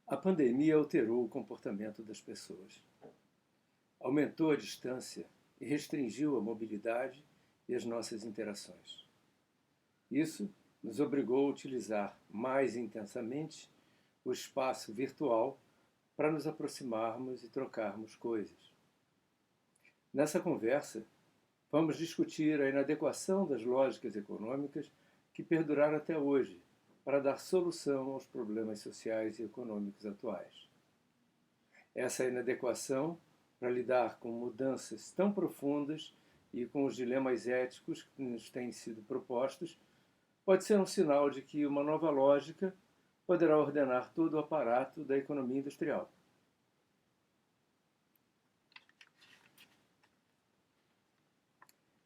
A pandemia alterou o comportamento das pessoas. Aumentou a distância e restringiu a mobilidade e as nossas interações. Isso nos obrigou a utilizar mais intensamente o espaço virtual para nos aproximarmos e trocarmos coisas. Nessa conversa, vamos discutir a inadequação das lógicas econômicas que perduraram até hoje para dar solução aos problemas sociais e econômicos atuais. Essa inadequação para lidar com mudanças tão profundas e com os dilemas éticos que nos têm sido propostos pode ser um sinal de que uma nova lógica poderá ordenar todo o aparato da economia industrial.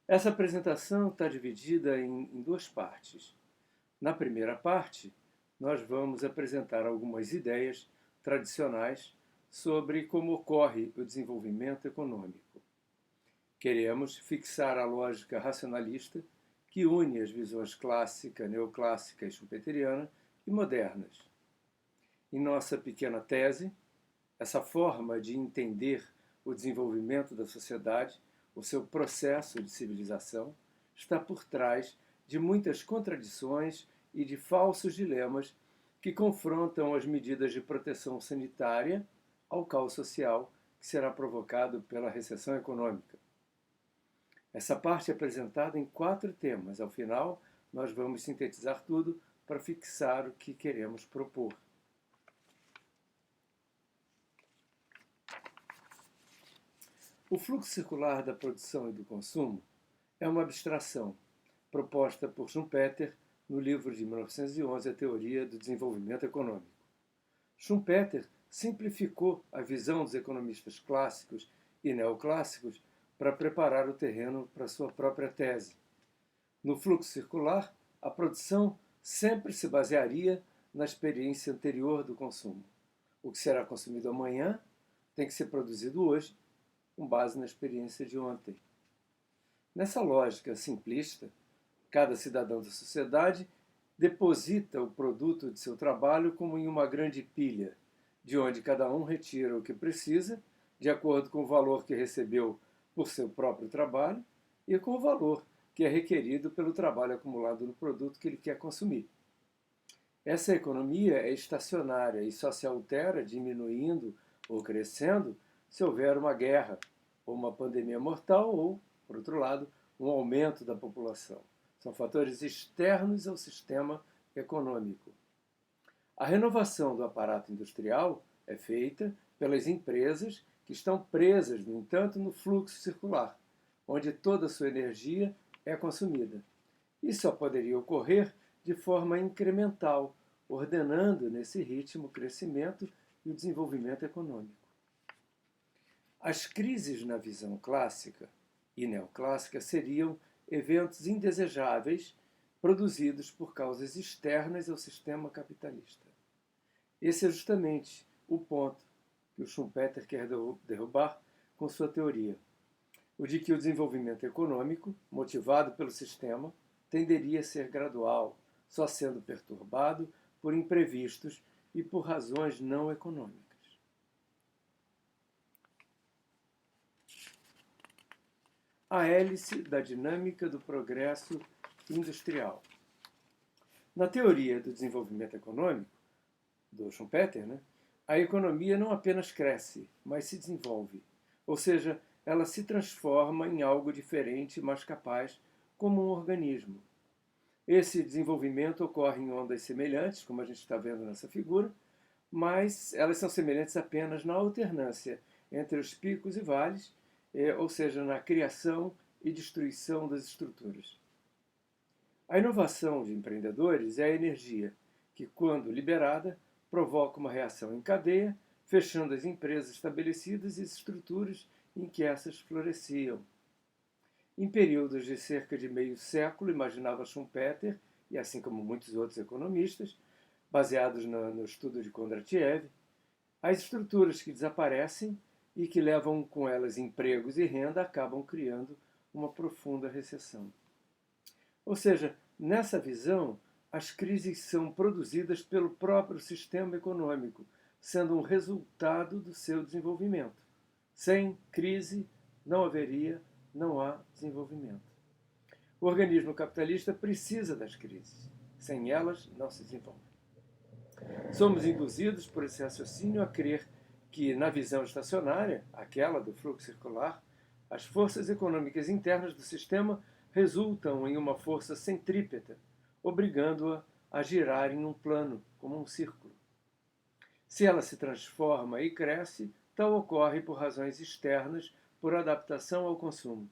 Essa apresentação está dividida em duas partes. Na primeira parte, nós vamos apresentar algumas ideias tradicionais sobre como ocorre o desenvolvimento econômico. Queremos fixar a lógica racionalista que une as visões clássica, neoclássica e schumpeteriana e modernas. Em nossa pequena tese, essa forma de entender o desenvolvimento da sociedade, o seu processo de civilização, está por trás de muitas contradições e de falsos dilemas que confrontam as medidas de proteção sanitária ao caos social que será provocado pela recessão econômica. Essa parte é apresentada em 4 temas. Ao final, nós vamos sintetizar tudo para fixar o que queremos propor. O fluxo circular da produção e do consumo é uma abstração proposta por Schumpeter no livro de 1911, A Teoria do Desenvolvimento Econômico. Schumpeter simplificou a visão dos economistas clássicos e neoclássicos para preparar o terreno para sua própria tese. No fluxo circular, a produção sempre se basearia na experiência anterior do consumo. O que será consumido amanhã tem que ser produzido hoje, com base na experiência de ontem. Nessa lógica simplista, cada cidadão da sociedade deposita o produto de seu trabalho como em uma grande pilha, de onde cada um retira o que precisa, de acordo com o valor que recebeu por seu próprio trabalho e com o valor que é requerido pelo trabalho acumulado no produto que ele quer consumir. Essa economia é estacionária e só se altera diminuindo ou crescendo se houver uma guerra, ou uma pandemia mortal, ou, por outro lado, um aumento da população. São fatores externos ao sistema econômico. A renovação do aparato industrial é feita pelas empresas que estão presas, no entanto, no fluxo circular, onde toda a sua energia é consumida. Isso só poderia ocorrer de forma incremental, ordenando nesse ritmo o crescimento e o desenvolvimento econômico. As crises na visão clássica e neoclássica seriam eventos indesejáveis produzidos por causas externas ao sistema capitalista. Esse é justamente o ponto que o Schumpeter quer derrubar com sua teoria, o de que o desenvolvimento econômico, motivado pelo sistema, tenderia a ser gradual, só sendo perturbado por imprevistos e por razões não econômicas. A hélice da dinâmica do progresso industrial. Na teoria do desenvolvimento econômico, do Schumpeter, a economia não apenas cresce, mas se desenvolve. Ou seja, ela se transforma em algo diferente, mais capaz, como um organismo. Esse desenvolvimento ocorre em ondas semelhantes, como a gente está vendo nessa figura, mas elas são semelhantes apenas na alternância entre os picos e vales, ou seja, na criação e destruição das estruturas. A inovação de empreendedores é a energia que, quando liberada, provoca uma reação em cadeia, fechando as empresas estabelecidas e as estruturas em que essas floresciam. Em períodos de cerca de meio século, imaginava Schumpeter, e assim como muitos outros economistas, baseados no estudo de Kondratiev, as estruturas que desaparecem e que levam com elas empregos e renda acabam criando uma profunda recessão. Ou seja, nessa visão, as crises são produzidas pelo próprio sistema econômico, sendo um resultado do seu desenvolvimento. Sem crise não há desenvolvimento. O organismo capitalista precisa das crises. Sem elas, não se desenvolve. Somos induzidos por esse raciocínio a crer que, na visão estacionária, aquela do fluxo circular, as forças econômicas internas do sistema resultam em uma força centrípeta, obrigando-a a girar em um plano, como um círculo. Se ela se transforma e cresce, tal ocorre por razões externas, por adaptação ao consumo.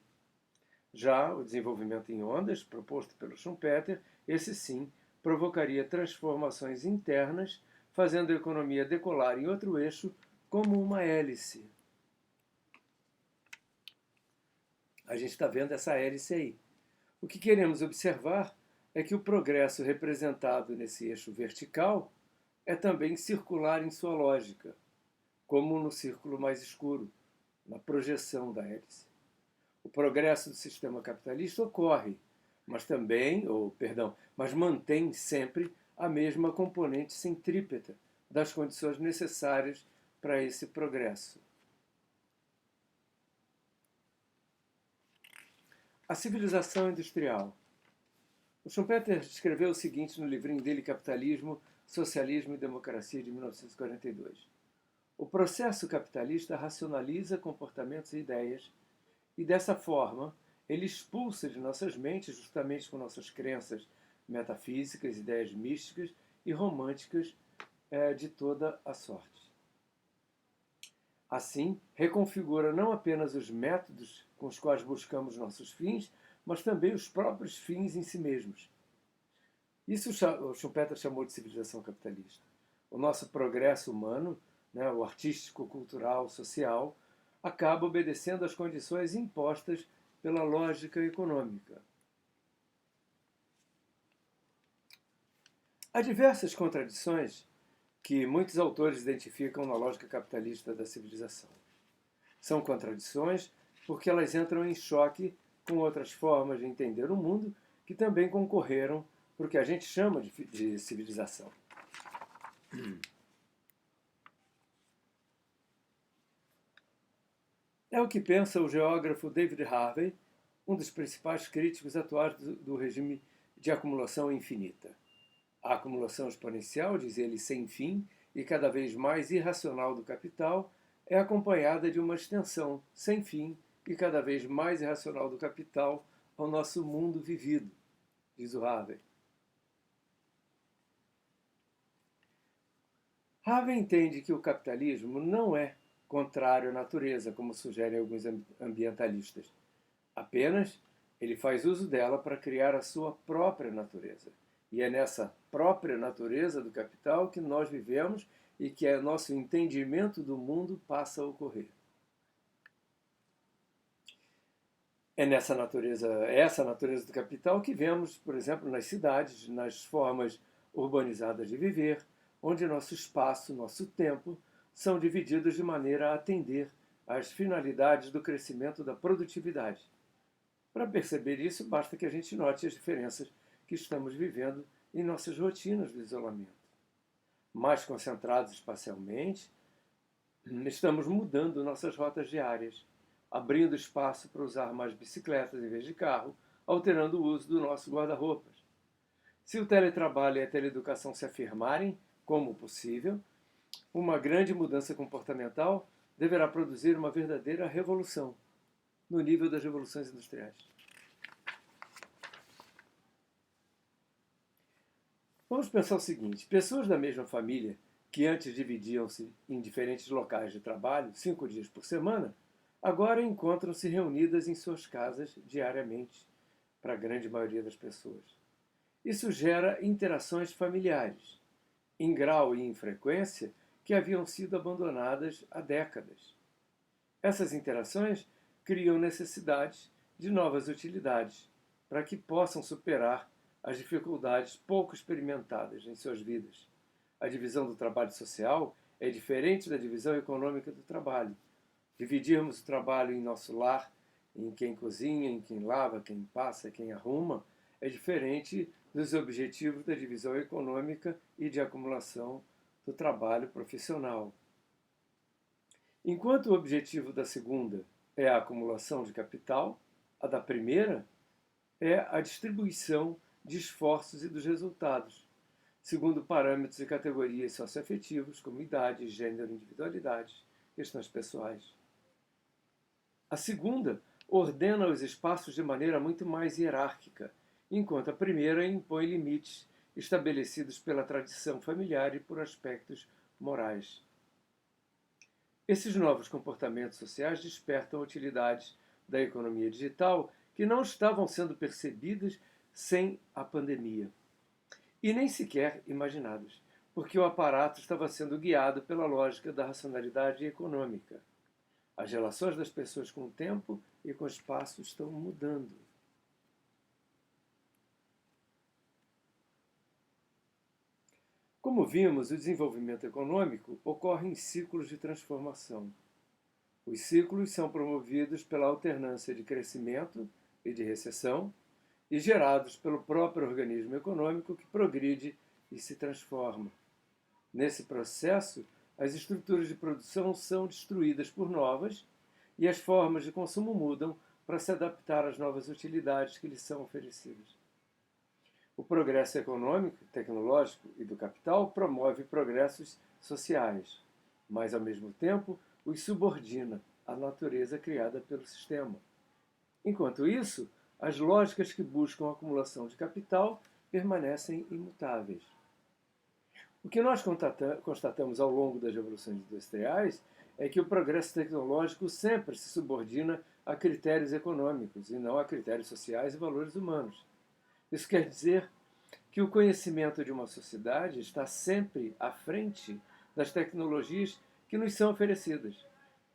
Já o desenvolvimento em ondas, proposto pelo Schumpeter, esse sim, provocaria transformações internas, fazendo a economia decolar em outro eixo como uma hélice. A gente está vendo essa hélice aí. O que queremos observar é que o progresso representado nesse eixo vertical é também circular em sua lógica, como no círculo mais escuro, na projeção da hélice. O progresso do sistema capitalista ocorre, mas mantém sempre a mesma componente centrípeta das condições necessárias para esse progresso. A civilização industrial. O Schumpeter escreveu o seguinte no livrinho dele, Capitalismo, Socialismo e Democracia, de 1942. O processo capitalista racionaliza comportamentos e ideias, e dessa forma ele expulsa de nossas mentes, justamente com nossas crenças metafísicas, ideias místicas e românticas de toda a sorte. Assim, reconfigura não apenas os métodos com os quais buscamos nossos fins, mas também os próprios fins em si mesmos. Isso o Schumpeter chamou de civilização capitalista. O nosso progresso humano, o artístico, cultural, social, acaba obedecendo às condições impostas pela lógica econômica. Há diversas contradições que muitos autores identificam na lógica capitalista da civilização. São contradições porque elas entram em choque com outras formas de entender o mundo que também concorreram para o que a gente chama de civilização. É o que pensa o geógrafo David Harvey, um dos principais críticos atuais do regime de acumulação infinita. A acumulação exponencial, diz ele, sem fim e cada vez mais irracional do capital, é acompanhada de uma extensão sem fim e cada vez mais irracional do capital ao nosso mundo vivido, diz o Harvey. Harvey entende que o capitalismo não é contrário à natureza, como sugerem alguns ambientalistas. Apenas ele faz uso dela para criar a sua própria natureza. E é nessa própria natureza do capital que nós vivemos e que nosso entendimento do mundo passa a ocorrer. É essa natureza do capital que vemos, por exemplo, nas cidades, nas formas urbanizadas de viver, onde nosso espaço, nosso tempo, são divididos de maneira a atender às finalidades do crescimento da produtividade. Para perceber isso, basta que a gente note as diferenças que estamos vivendo em nossas rotinas de isolamento. Mais concentrados espacialmente, estamos mudando nossas rotas diárias, abrindo espaço para usar mais bicicletas em vez de carro, alterando o uso do nosso guarda-roupas. Se o teletrabalho e a teleeducação se afirmarem como possível, uma grande mudança comportamental deverá produzir uma verdadeira revolução no nível das revoluções industriais. Vamos pensar o seguinte: pessoas da mesma família, que antes dividiam-se em diferentes locais de trabalho, 5 dias por semana, agora encontram-se reunidas em suas casas diariamente, para a grande maioria das pessoas. Isso gera interações familiares, em grau e em frequência, que haviam sido abandonadas há décadas. Essas interações criam necessidades de novas utilidades, para que possam superar as dificuldades pouco experimentadas em suas vidas. A divisão do trabalho social é diferente da divisão econômica do trabalho. Dividirmos o trabalho em nosso lar, em quem cozinha, em quem lava, quem passa, quem arruma, é diferente dos objetivos da divisão econômica e de acumulação do trabalho profissional. Enquanto o objetivo da segunda é a acumulação de capital, a da primeira é a distribuição de esforços e dos resultados, segundo parâmetros e categorias socioafetivos, como idade, gênero, individualidade, questões pessoais. A segunda ordena os espaços de maneira muito mais hierárquica, enquanto a primeira impõe limites estabelecidos pela tradição familiar e por aspectos morais. Esses novos comportamentos sociais despertam utilidades da economia digital que não estavam sendo percebidas sem a pandemia, e nem sequer imaginadas, porque o aparato estava sendo guiado pela lógica da racionalidade econômica. As relações das pessoas com o tempo e com o espaço estão mudando. Como vimos, o desenvolvimento econômico ocorre em ciclos de transformação. Os ciclos são promovidos pela alternância de crescimento e de recessão e gerados pelo próprio organismo econômico que progride e se transforma. Nesse processo, as estruturas de produção são destruídas por novas e as formas de consumo mudam para se adaptar às novas utilidades que lhes são oferecidas. O progresso econômico, tecnológico e do capital promove progressos sociais, mas, ao mesmo tempo, os subordina à natureza criada pelo sistema. Enquanto isso, as lógicas que buscam a acumulação de capital permanecem imutáveis. O que nós constatamos ao longo das revoluções industriais é que o progresso tecnológico sempre se subordina a critérios econômicos e não a critérios sociais e valores humanos. Isso quer dizer que o conhecimento de uma sociedade está sempre à frente das tecnologias que nos são oferecidas.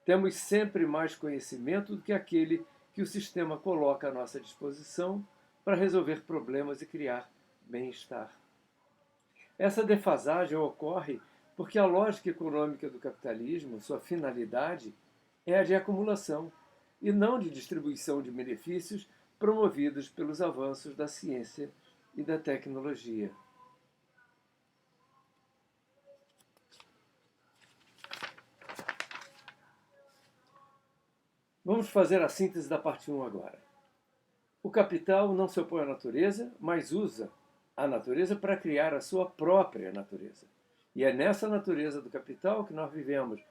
Temos sempre mais conhecimento do que aquele que o sistema coloca à nossa disposição para resolver problemas e criar bem-estar. Essa defasagem ocorre porque a lógica econômica do capitalismo, sua finalidade, é a de acumulação e não de distribuição de benefícios promovidos pelos avanços da ciência e da tecnologia. Vamos fazer a síntese da parte 1 agora. O capital não se opõe à natureza, mas usa a natureza para criar a sua própria natureza. E é nessa natureza do capital que nós vivemos.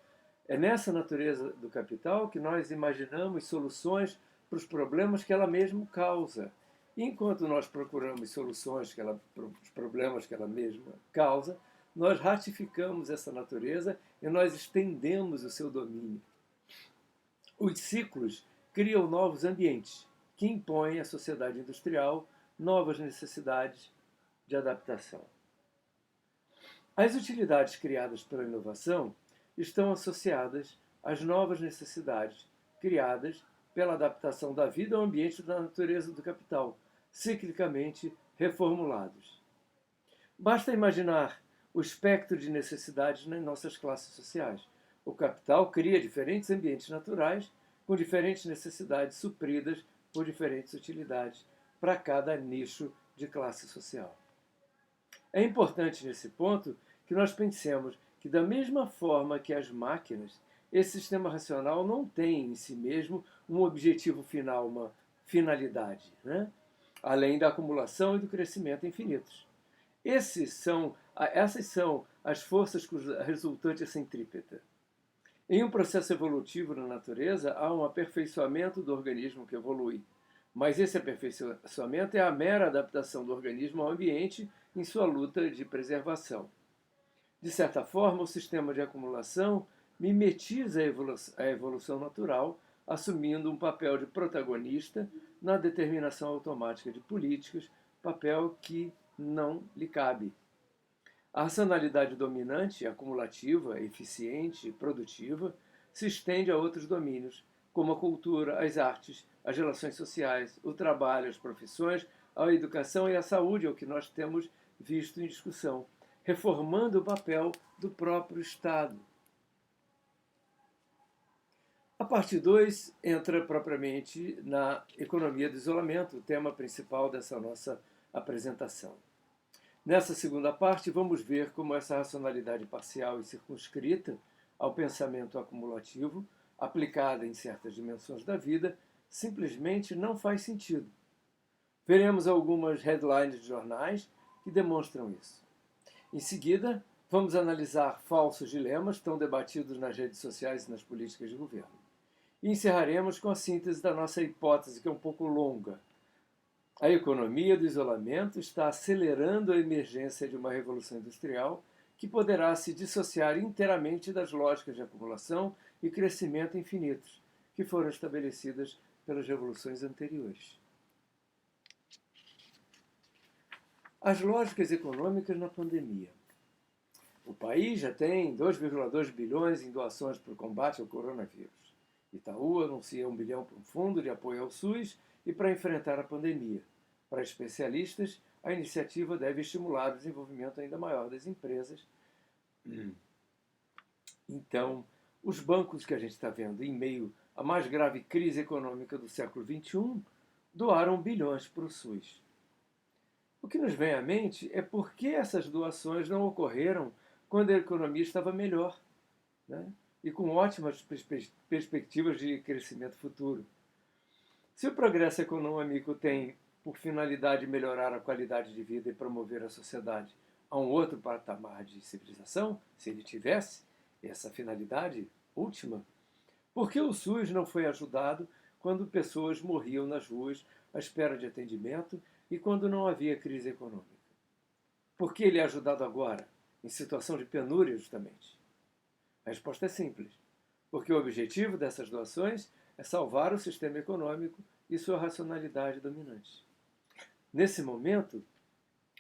É nessa natureza do capital que nós imaginamos soluções para os problemas que ela mesma causa. E enquanto nós procuramos soluções para os problemas que ela mesma causa, nós ratificamos essa natureza e nós estendemos o seu domínio. Os ciclos criam novos ambientes que impõem à sociedade industrial novas necessidades de adaptação. As utilidades criadas pela inovação estão associadas às novas necessidades criadas pela adaptação da vida ao ambiente da natureza do capital, ciclicamente reformulados. Basta imaginar o espectro de necessidades nas nossas classes sociais. O capital cria diferentes ambientes naturais com diferentes necessidades supridas por diferentes utilidades para cada nicho de classe social. É importante nesse ponto que nós pensemos que, da mesma forma que as máquinas, esse sistema racional não tem em si mesmo um objetivo final, uma finalidade, além da acumulação e do crescimento infinitos. Essas são as forças cuja resultante é centrípeta. Em um processo evolutivo na natureza, há um aperfeiçoamento do organismo que evolui, mas esse aperfeiçoamento é a mera adaptação do organismo ao ambiente em sua luta de preservação. De certa forma, o sistema de acumulação mimetiza a evolução natural, assumindo um papel de protagonista na determinação automática de políticas, papel que não lhe cabe. A racionalidade dominante, acumulativa, eficiente e produtiva, se estende a outros domínios, como a cultura, as artes, as relações sociais, o trabalho, as profissões, a educação e a saúde, é o que nós temos visto em discussão, reformando o papel do próprio Estado. A parte 2 entra propriamente na economia do isolamento, o tema principal dessa nossa apresentação. Nessa segunda parte, vamos ver como essa racionalidade parcial e circunscrita ao pensamento acumulativo, aplicada em certas dimensões da vida, simplesmente não faz sentido. Veremos algumas headlines de jornais que demonstram isso. Em seguida, vamos analisar falsos dilemas tão debatidos nas redes sociais e nas políticas de governo. E encerraremos com a síntese da nossa hipótese, que é um pouco longa. A economia do isolamento está acelerando a emergência de uma revolução industrial que poderá se dissociar inteiramente das lógicas de acumulação e crescimento infinitos que foram estabelecidas pelas revoluções anteriores. As lógicas econômicas na pandemia. O país já tem 2,2 bilhões em doações para o combate ao coronavírus. Itaú anuncia 1 bilhão para um fundo de apoio ao SUS e para enfrentar a pandemia. Para especialistas, a iniciativa deve estimular o desenvolvimento ainda maior das empresas. Então, os bancos que a gente está vendo em meio à mais grave crise econômica do século XXI doaram bilhões para o SUS. O que nos vem à mente é por que essas doações não ocorreram quando a economia estava melhor, né? E com ótimas perspectivas de crescimento futuro. Se o progresso econômico tem por finalidade melhorar a qualidade de vida e promover a sociedade a um outro patamar de civilização, se ele tivesse essa finalidade última, por que o SUS não foi ajudado quando pessoas morriam nas ruas à espera de atendimento e quando não havia crise econômica? Por que ele é ajudado agora, em situação de penúria, justamente? A resposta é simples. Porque o objetivo dessas doações é salvar o sistema econômico e sua racionalidade dominante. Nesse momento,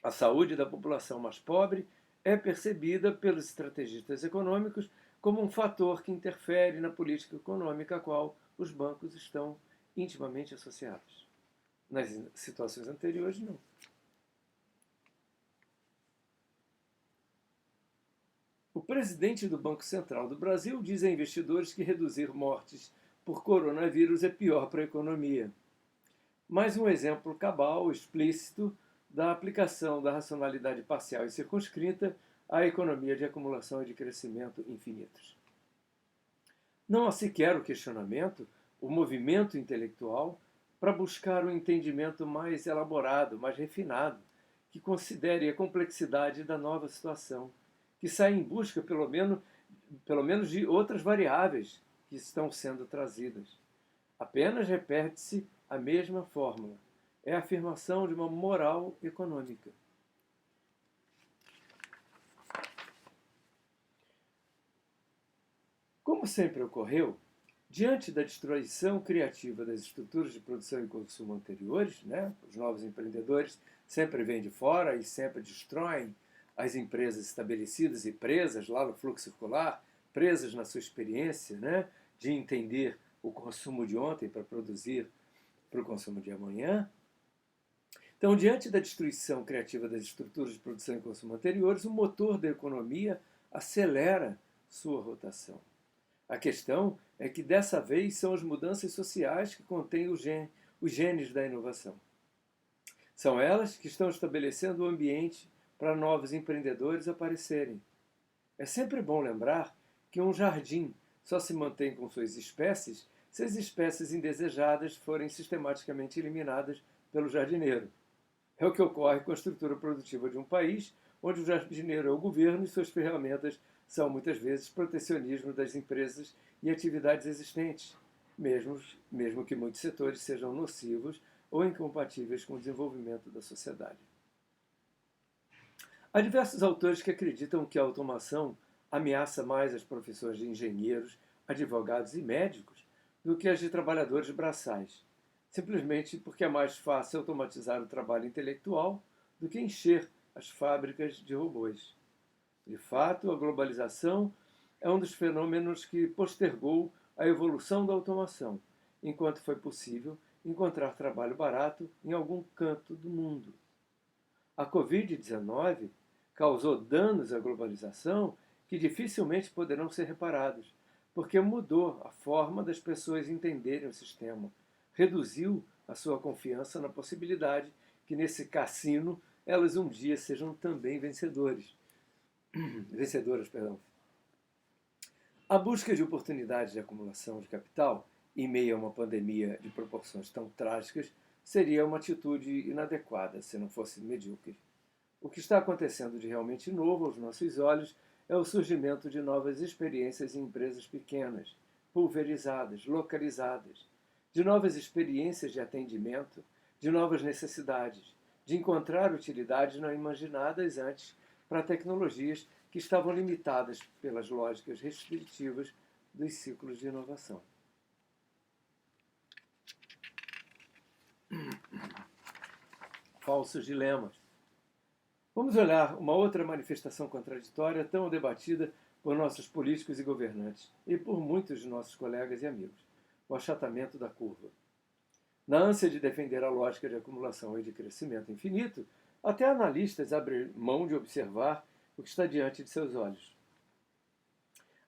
a saúde da população mais pobre é percebida pelos estrategistas econômicos como um fator que interfere na política econômica a qual os bancos estão intimamente associados. Nas situações anteriores, não. O presidente do Banco Central do Brasil diz a investidores que reduzir mortes por coronavírus é pior para a economia. Mais um exemplo cabal, explícito, da aplicação da racionalidade parcial e circunscrita à economia de acumulação e de crescimento infinitos. Não há sequer o questionamento, o movimento intelectual para buscar um entendimento mais elaborado, mais refinado, que considere a complexidade da nova situação, que sai em busca, pelo menos de outras variáveis que estão sendo trazidas. Apenas repete-se a mesma fórmula. É a afirmação de uma moral econômica. Como sempre ocorreu, diante da destruição criativa das estruturas de produção e consumo anteriores, os novos empreendedores sempre vêm de fora e sempre destroem as empresas estabelecidas e presas lá no fluxo circular, presas na sua experiência, de entender o consumo de ontem para produzir para o consumo de amanhã. Então, diante da destruição criativa das estruturas de produção e consumo anteriores, o motor da economia acelera sua rotação. A questão é que, dessa vez, são as mudanças sociais que contêm os genes da inovação. São elas que estão estabelecendo o ambiente para novos empreendedores aparecerem. É sempre bom lembrar que um jardim só se mantém com suas espécies se as espécies indesejadas forem sistematicamente eliminadas pelo jardineiro. É o que ocorre com a estrutura produtiva de um país, onde o jardineiro é o governo e suas ferramentas são muitas vezes protecionismo das empresas e atividades existentes, mesmo que muitos setores sejam nocivos ou incompatíveis com o desenvolvimento da sociedade. Há diversos autores que acreditam que a automação ameaça mais as profissões de engenheiros, advogados e médicos do que as de trabalhadores braçais, simplesmente porque é mais fácil automatizar o trabalho intelectual do que encher as fábricas de robôs. De fato, a globalização é um dos fenômenos que postergou a evolução da automação, enquanto foi possível encontrar trabalho barato em algum canto do mundo. A Covid-19 causou danos à globalização que dificilmente poderão ser reparados, porque mudou a forma das pessoas entenderem o sistema, reduziu a sua confiança na possibilidade que nesse cassino elas um dia sejam também vencedoras, perdão. A busca de oportunidades de acumulação de capital, em meio a uma pandemia de proporções tão trágicas, seria uma atitude inadequada se não fosse medíocre. O que está acontecendo de realmente novo aos nossos olhos é o surgimento de novas experiências em empresas pequenas, pulverizadas, localizadas, de novas experiências de atendimento, de novas necessidades, de encontrar utilidades não imaginadas antes para tecnologias que estavam limitadas pelas lógicas restritivas dos ciclos de inovação. Falsos dilemas. Vamos olhar uma outra manifestação contraditória tão debatida por nossos políticos e governantes e por muitos de nossos colegas e amigos: o achatamento da curva. Na ânsia de defender a lógica de acumulação e de crescimento infinito, até analistas abrem mão de observar o que está diante de seus olhos.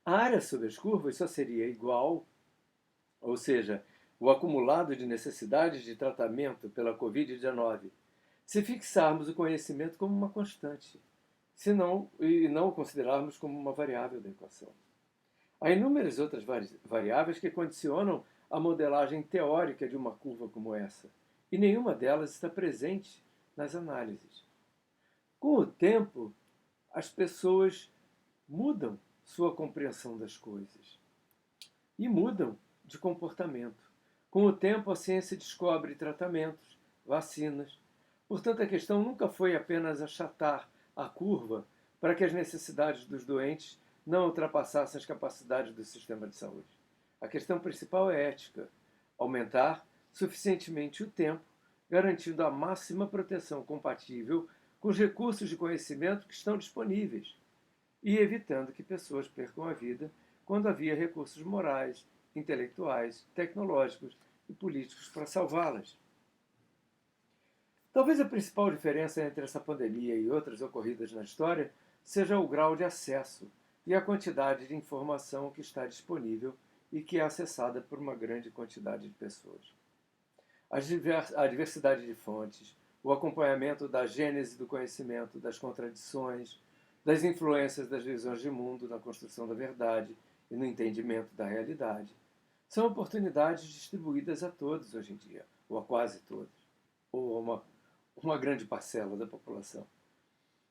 A área sob as curvas só seria igual, ou seja, o acumulado de necessidades de tratamento pela Covid-19, se fixarmos o conhecimento como uma constante, e não o considerarmos como uma variável da equação. Há inúmeras outras variáveis que condicionam a modelagem teórica de uma curva como essa, e nenhuma delas está presente nas análises. Com o tempo, as pessoas mudam sua compreensão das coisas e mudam de comportamento. Com o tempo, a ciência descobre tratamentos, vacinas. Portanto, a questão nunca foi apenas achatar a curva para que as necessidades dos doentes não ultrapassassem as capacidades do sistema de saúde. A questão principal é ética: aumentar suficientemente o tempo, garantindo a máxima proteção compatível com os recursos de conhecimento que estão disponíveis e evitando que pessoas percam a vida quando havia recursos morais, intelectuais, tecnológicos e políticos para salvá-las. Talvez a principal diferença entre essa pandemia e outras ocorridas na história seja o grau de acesso e a quantidade de informação que está disponível e que é acessada por uma grande quantidade de pessoas. A diversidade de fontes, o acompanhamento da gênese do conhecimento, das contradições, das influências das visões de mundo na construção da verdade e no entendimento da realidade, são oportunidades distribuídas a todos hoje em dia, ou a quase todos, ou a uma grande parcela da população,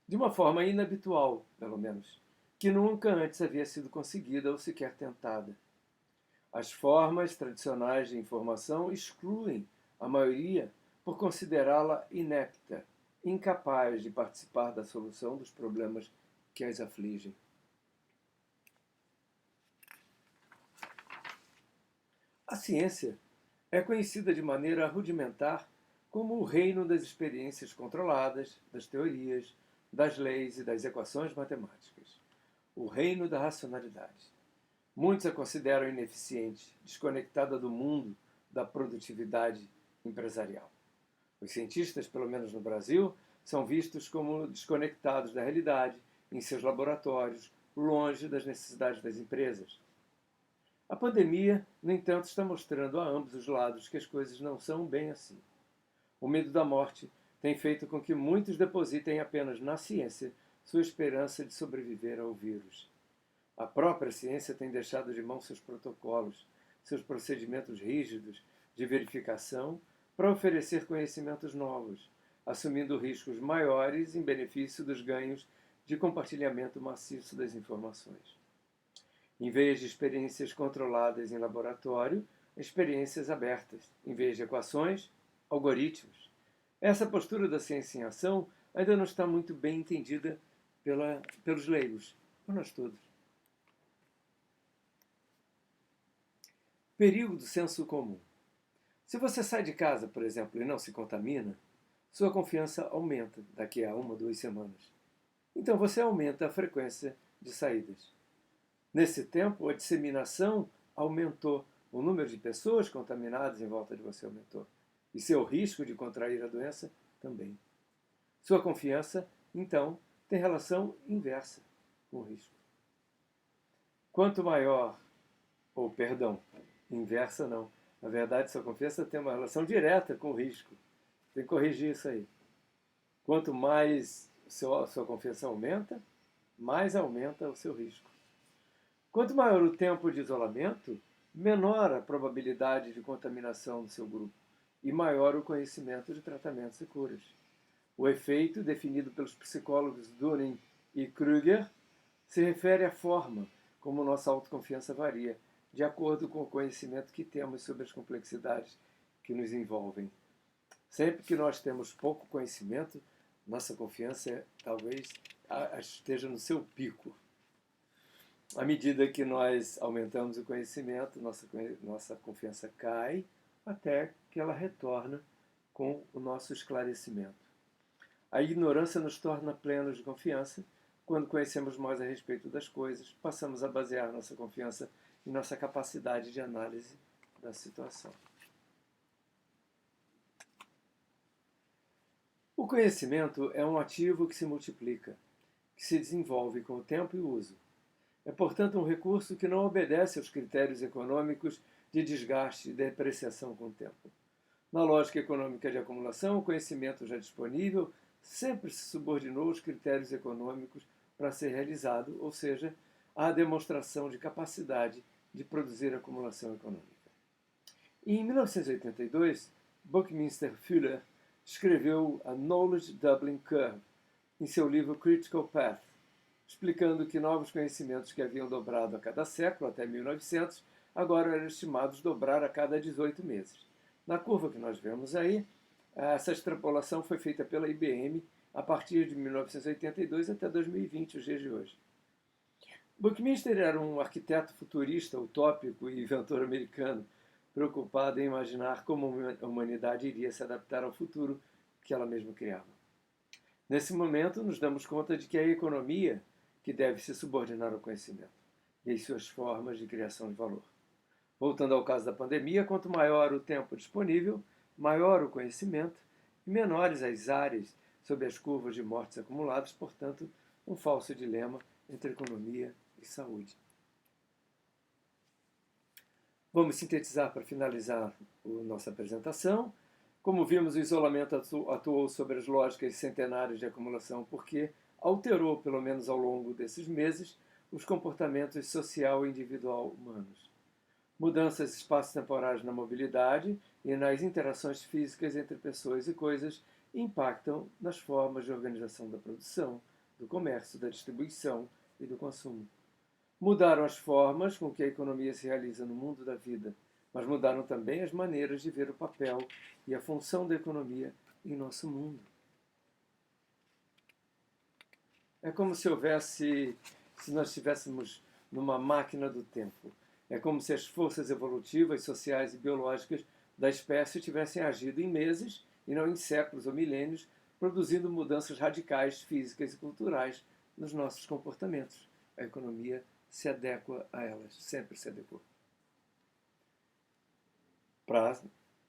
de uma forma inabitual, pelo menos, que nunca antes havia sido conseguida ou sequer tentada. As formas tradicionais de informação excluem a maioria por considerá-la inepta, incapaz de participar da solução dos problemas que as afligem. A ciência é conhecida de maneira rudimentar como o reino das experiências controladas, das teorias, das leis e das equações matemáticas. O reino da racionalidade. Muitos a consideram ineficiente, desconectada do mundo da produtividade empresarial. Os cientistas, pelo menos no Brasil, são vistos como desconectados da realidade, em seus laboratórios, longe das necessidades das empresas. A pandemia, no entanto, está mostrando a ambos os lados que as coisas não são bem assim. O medo da morte tem feito com que muitos depositem apenas na ciência sua esperança de sobreviver ao vírus. A própria ciência tem deixado de mão seus protocolos, seus procedimentos rígidos de verificação para oferecer conhecimentos novos, assumindo riscos maiores em benefício dos ganhos de compartilhamento maciço das informações. Em vez de experiências controladas em laboratório, experiências abertas. Em vez de equações, algoritmos. Essa postura da ciência em ação ainda não está muito bem entendida pelos leigos, por nós todos. Perigo do senso comum. Se você sai de casa, por exemplo, e não se contamina, sua confiança aumenta daqui a 1 ou 2 semanas. Então você aumenta a frequência de saídas. Nesse tempo, a disseminação aumentou, o número de pessoas contaminadas em volta de você aumentou. E seu risco de contrair a doença também. Sua confiança, então, tem relação inversa com o risco. Quanto maior, inversa não. Na verdade, sua confiança tem uma relação direta com o risco. Tem que corrigir isso aí. Quanto mais a sua confiança aumenta, mais aumenta o seu risco. Quanto maior o tempo de isolamento, menor a probabilidade de contaminação do seu grupo e maior o conhecimento de tratamentos e curas. O efeito, definido pelos psicólogos Dunning e Kruger, se refere à forma como nossa autoconfiança varia, de acordo com o conhecimento que temos sobre as complexidades que nos envolvem. Sempre que nós temos pouco conhecimento, nossa confiança talvez esteja no seu pico. À medida que nós aumentamos o conhecimento, nossa confiança cai até que ela retorna com o nosso esclarecimento. A ignorância nos torna plenos de confiança. Quando conhecemos mais a respeito das coisas, passamos a basear nossa confiança em nossa capacidade de análise da situação. O conhecimento é um ativo que se multiplica, que se desenvolve com o tempo e o uso. É, portanto, um recurso que não obedece aos critérios econômicos de desgaste e depreciação com o tempo. Na lógica econômica de acumulação, o conhecimento já disponível sempre se subordinou aos critérios econômicos para ser realizado, ou seja, à demonstração de capacidade de produzir acumulação econômica. Em 1982, Buckminster Fuller escreveu a Knowledge Doubling Curve em seu livro Critical Path, explicando que novos conhecimentos que haviam dobrado a cada século, até 1900, agora eram estimados dobrar a cada 18 meses. Na curva que nós vemos aí, essa extrapolação foi feita pela IBM a partir de 1982 até 2020, os dias de hoje. Buckminster era um arquiteto futurista, utópico e inventor americano, preocupado em imaginar como a humanidade iria se adaptar ao futuro que ela mesma criava. Nesse momento, nos damos conta de que é a economia que deve se subordinar ao conhecimento e as suas formas de criação de valor. Voltando ao caso da pandemia, quanto maior o tempo disponível, maior o conhecimento e menores as áreas sob as curvas de mortes acumuladas, portanto, um falso dilema entre economia e saúde. Vamos sintetizar para finalizar a nossa apresentação. Como vimos, o isolamento atuou sobre as lógicas centenárias de acumulação porque alterou, pelo menos ao longo desses meses, os comportamentos social e individual humanos. Mudanças espaço-temporais na mobilidade e nas interações físicas entre pessoas e coisas impactam nas formas de organização da produção, do comércio, da distribuição e do consumo. Mudaram as formas com que a economia se realiza no mundo da vida, mas mudaram também as maneiras de ver o papel e a função da economia em nosso mundo. É como se nós estivéssemos numa máquina do tempo. É como se as forças evolutivas, sociais e biológicas da espécie tivessem agido em meses, e não em séculos ou milênios, produzindo mudanças radicais físicas e culturais nos nossos comportamentos. A economia se adequa a elas, sempre se adequou, para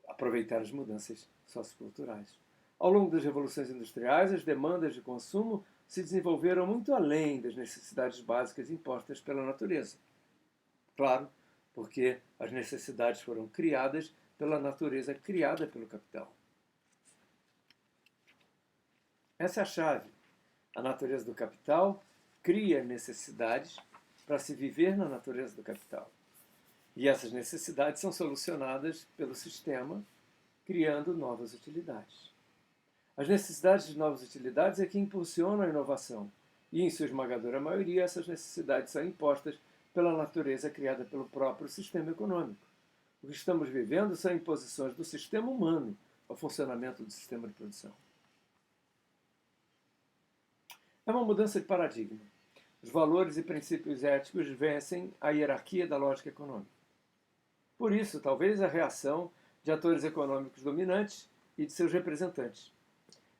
aproveitar as mudanças socioculturais. Ao longo das revoluções industriais, as demandas de consumo se desenvolveram muito além das necessidades básicas impostas pela natureza. Claro, porque as necessidades foram criadas pela natureza criada pelo capital. Essa é a chave. A natureza do capital cria necessidades para se viver na natureza do capital. E essas necessidades são solucionadas pelo sistema, criando novas utilidades. As necessidades de novas utilidades é que impulsionam a inovação. E, em sua esmagadora maioria, essas necessidades são impostas pela natureza criada pelo próprio sistema econômico. O que estamos vivendo são imposições do sistema humano ao funcionamento do sistema de produção. É uma mudança de paradigma. Os valores e princípios éticos vencem a hierarquia da lógica econômica. Por isso, talvez a reação de atores econômicos dominantes e de seus representantes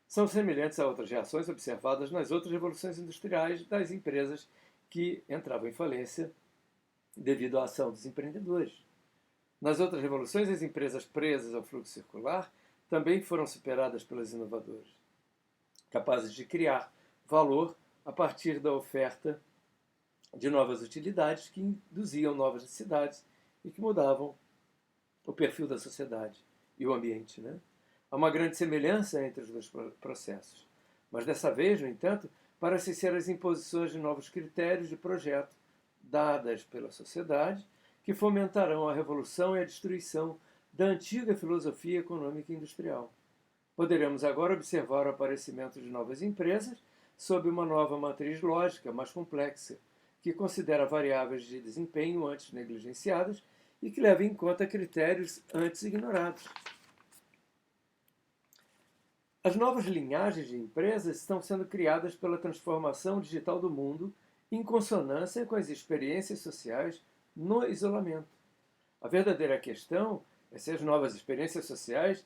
são semelhantes a outras reações observadas nas outras revoluções industriais das empresas que entravam em falência devido à ação dos empreendedores. Nas outras revoluções, as empresas presas ao fluxo circular também foram superadas pelas inovadoras, capazes de criar valor a partir da oferta de novas utilidades que induziam novas necessidades e que mudavam o perfil da sociedade e o ambiente, né? Há uma grande semelhança entre os dois processos. Mas dessa vez, no entanto, parecem ser as imposições de novos critérios de projeto dadas pela sociedade que fomentarão a revolução e a destruição da antiga filosofia econômica e industrial. Poderemos agora observar o aparecimento de novas empresas sob uma nova matriz lógica mais complexa, que considera variáveis de desempenho antes negligenciadas e que leva em conta critérios antes ignorados. As novas linhagens de empresas estão sendo criadas pela transformação digital do mundo em consonância com as experiências sociais no isolamento. A verdadeira questão é se as novas experiências sociais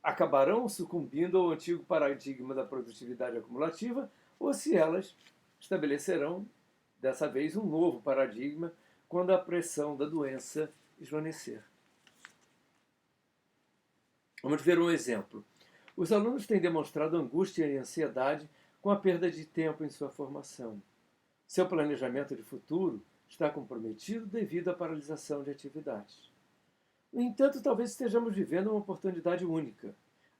acabarão sucumbindo ao antigo paradigma da produtividade acumulativa ou se elas estabelecerão, dessa vez, um novo paradigma quando a pressão da doença esvanecer. Vamos ver um exemplo. Os alunos têm demonstrado angústia e ansiedade com a perda de tempo em sua formação. Seu planejamento de futuro está comprometido devido à paralisação de atividades. No entanto, talvez estejamos vivendo uma oportunidade única.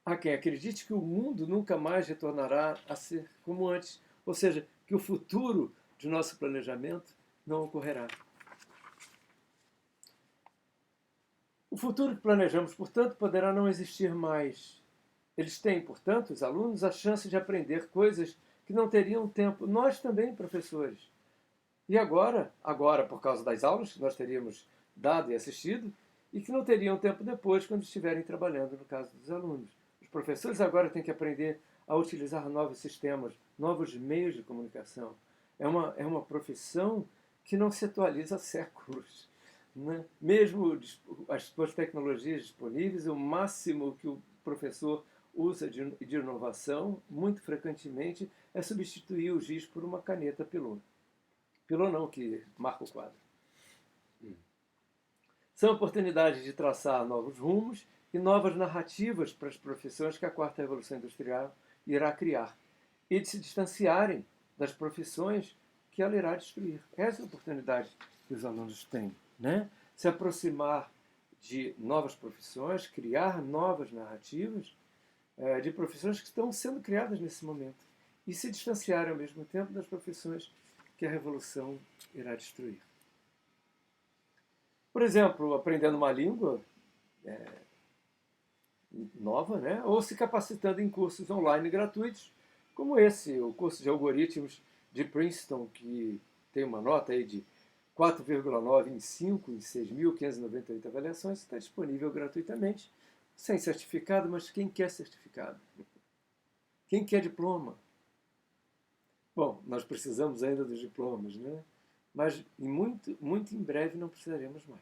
Há quem acredite que o mundo nunca mais retornará a ser como antes, ou seja, que o futuro de nosso planejamento não ocorrerá. O futuro que planejamos, portanto, poderá não existir mais. Eles têm, portanto, os alunos, a chance de aprender coisas que não teriam tempo. Nós também, professores. E agora, por causa das aulas que nós teríamos dado e assistido, e que não teriam tempo depois quando estiverem trabalhando, no caso dos alunos. Os professores agora têm que aprender a utilizar novos sistemas, novos meios de comunicação. É uma profissão que não se atualiza há séculos. Né? Mesmo as suas tecnologias disponíveis, o máximo que o professor usa de inovação, muito frequentemente, é substituir o giz por uma caneta pilô. Pilô não, que marca o quadro. São oportunidades de traçar novos rumos e novas narrativas para as profissões que a quarta revolução industrial irá criar e de se distanciarem das profissões que ela irá destruir. Essa é a oportunidade que os alunos têm, né? Se aproximar de novas profissões, criar novas narrativas de profissões que estão sendo criadas nesse momento e se distanciarem ao mesmo tempo das profissões que a revolução irá destruir. Por exemplo, aprendendo uma língua nova, né? Ou se capacitando em cursos online gratuitos, como esse, o curso de algoritmos de Princeton, que tem uma nota aí de 4,9 em 5 em 6.598 avaliações, está disponível gratuitamente, sem certificado, mas quem quer certificado? Quem quer diploma? Bom, nós precisamos ainda dos diplomas, né? Mas muito em breve não precisaremos mais.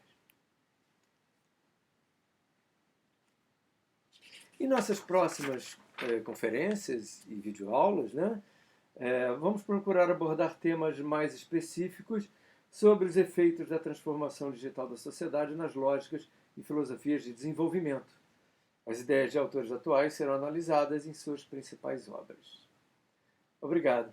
Em nossas próximas conferências e videoaulas, né, vamos procurar abordar temas mais específicos sobre os efeitos da transformação digital da sociedade nas lógicas e filosofias de desenvolvimento. As ideias de autores atuais serão analisadas em suas principais obras. Obrigado.